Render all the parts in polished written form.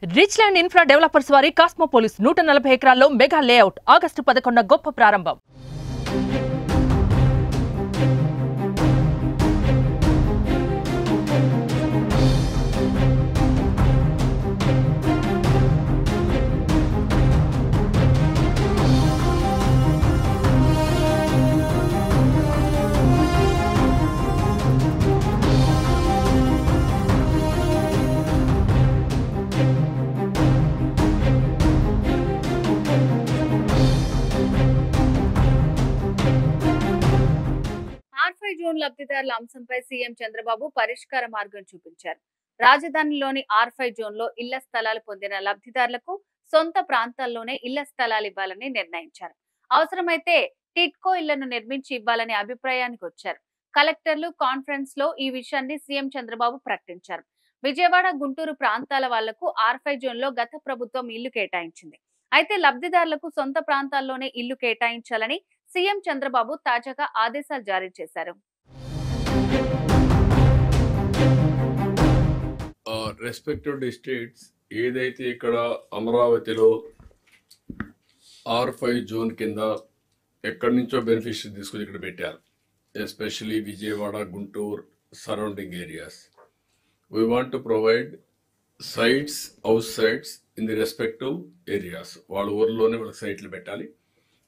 Rich land infra developers వారి కాస్మోపోలిస్ 140 ఎకరాల్లో mega layout August 11న గొప్ప ప్రారంభం. జోన్ లబ్ధిదారుల అంశంపై సీఎం చంద్రబాబు పరిష్కార మార్గం చూపించారు. రాజధానిలోని R5 జోన్ లో ఇళ్ల స్థలాలు పొందిన లబ్ధిదారులకు సొంత ప్రాంతాల్లోనే ఇళ్ల స్థలాలు ఇవ్వాలని నిర్ణయించారు. అవసరమైతే టిట్కో ఇళ్లను నిర్మించి ఇవ్వాలనే అభిప్రాయానికి వచ్చారు. కలెక్టర్లు కాన్ఫరెన్స్ లో ఈ విషయాన్ని సీఎం చంద్రబాబు ప్రకటించారు. విజయవాడ, గుంటూరు ప్రాంతాల వాళ్లకు R5 జోన్ లో గత ప్రభుత్వం ఇల్లు కేటాయించింది. అయితే లబ్ధిదారులకు సొంత ప్రాంతాల్లోనే ఇల్లు కేటాయించాలని సీఎం చంద్రబాబు తాజాగా ఆదేశాలు జారీ చేశారు. రెస్పెక్టివ్ డిస్ట్రిక్ట్స్ ఏదైతే ఇక్కడ అమరావతిలో R5 జోన్ కింద ఎక్కడి నుంచో బెనిఫిషియరీ తీసుకుని ఇక్కడ పెట్టారు. Especially Vijayawada, Guntur surrounding areas. We want to provide sites, house sites in the respective areas. వాళ్ళ ఊర్లోనే వాళ్ళకి సైట్లు పెట్టాలి.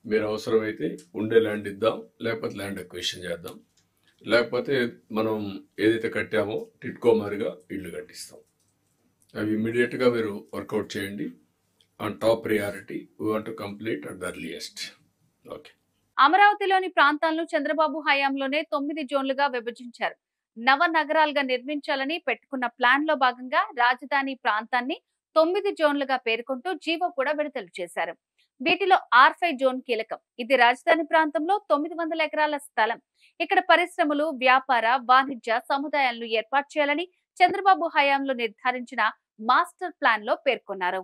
మీరు అవసరమైతే ఉండే ల్యాండ్ ఇద్దాం, లేకపోతే ల్యాండ్ ఎక్విజిషన్ చేద్దాం, లేకపోతే మనం ఏదైతే కట్టామో టిట్కో మారిగా ఇల్లు కట్టిస్తాం. అవి ఇమ్మీడియట్గా మీరు వర్కౌట్ చేయండి. On top priority we want to complete at the earliest. Okay. అమరావతిలోని ప్రాంతాలను చంద్రబాబు హయాంలోనే 9 జోన్లుగా విభజించారు. నవ నగరాలుగా నిర్మించాలని పెట్టుకున్న ప్లాన్ లో భాగంగా రాజధాని ప్రాంతాన్ని 9 జోన్లుగా పేర్కొంటూ జీవో కూడా విడుదల చేశారు. వీటిలో R5 జోన్ కీలకం. ఇది రాజధాని ప్రాంతంలో 900 ఎకరాల స్థలం. ఇక్కడ పరిశ్రమలు, వ్యాపార, వాణిజ్య సముదాయాలను ఏర్పాటు చేయాలని చంద్రబాబు హయాంలో నిర్ధారించిన మాస్టర్ ప్లాన్ లో పేర్కొన్నారు.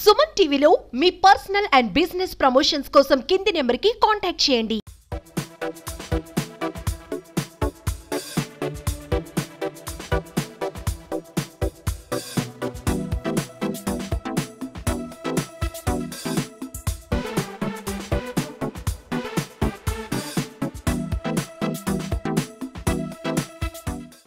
సుమన్ టీవీలో మీ పర్సనల్ అండ్ బిజినెస్ ప్రమోషన్స్ కోసం కింది నెంబర్కి కాంటాక్ట్ చేయండి.